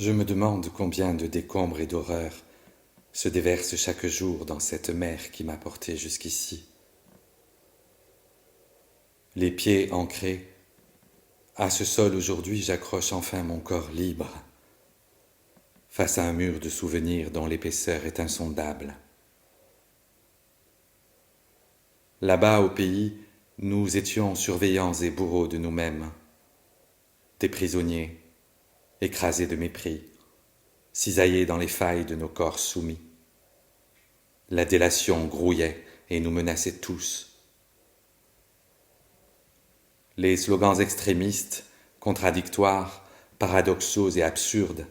Je me demande combien de décombres et d'horreurs se déversent chaque jour dans cette mer qui m'a porté jusqu'ici. Les pieds ancrés, à ce sol aujourd'hui j'accroche enfin mon corps libre, face à un mur de souvenirs dont l'épaisseur est insondable. Là-bas au pays, nous étions surveillants et bourreaux de nous-mêmes, des prisonniers, écrasés de mépris, cisaillés dans les failles de nos corps soumis. La délation grouillait et nous menaçait tous. Les slogans extrémistes, contradictoires, paradoxaux et absurdes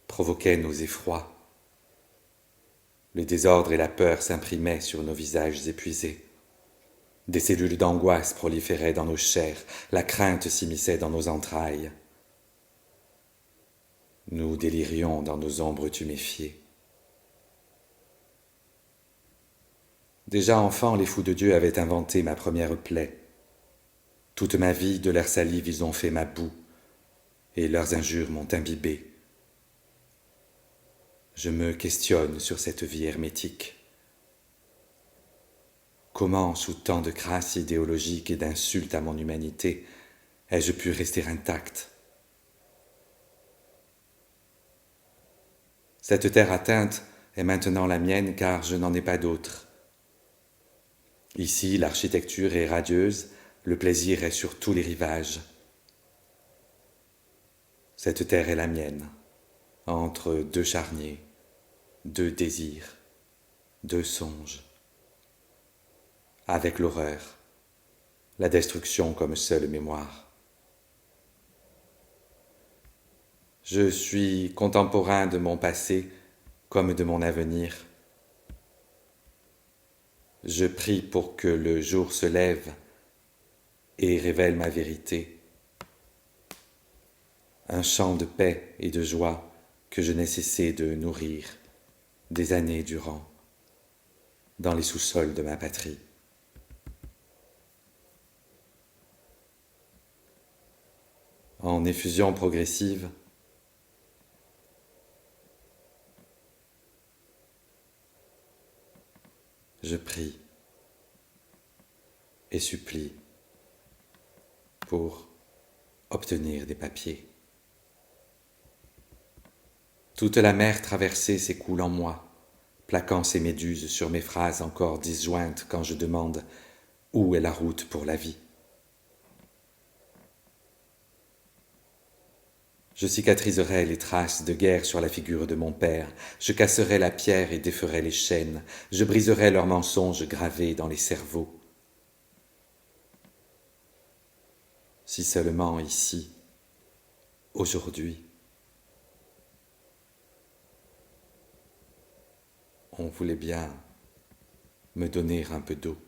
provoquaient nos effrois. Le désordre et la peur s'imprimaient sur nos visages épuisés. Des cellules d'angoisse proliféraient dans nos chairs, la crainte s'immisçait dans nos entrailles. Nous délirions dans nos ombres tuméfiées. Déjà enfant, les fous de Dieu avaient inventé ma première plaie. Toute ma vie, de leur salive, ils ont fait ma boue, et leurs injures m'ont imbibé. Je me questionne sur cette vie hermétique. Comment, sous tant de crasse idéologique et d'insultes à mon humanité, ai-je pu rester intact? Cette terre atteinte est maintenant la mienne car je n'en ai pas d'autre. Ici, l'architecture est radieuse, le plaisir est sur tous les rivages. Cette terre est la mienne, entre deux charniers, deux désirs, deux songes. Avec l'horreur, la destruction comme seule mémoire. Je suis contemporain de mon passé comme de mon avenir. Je prie pour que le jour se lève et révèle ma vérité. Un chant de paix et de joie que je n'ai cessé de nourrir des années durant dans les sous-sols de ma patrie. En effusion progressive, je prie et supplie pour obtenir des papiers. Toute la mer traversée s'écoule en moi, plaquant ses méduses sur mes phrases encore disjointes quand je demande où est la route pour la vie. Je cicatriserai les traces de guerre sur la figure de mon père, je casserai la pierre et déferai les chaînes, je briserai leurs mensonges gravés dans les cerveaux. Si seulement ici, aujourd'hui, on voulait bien me donner un peu d'eau.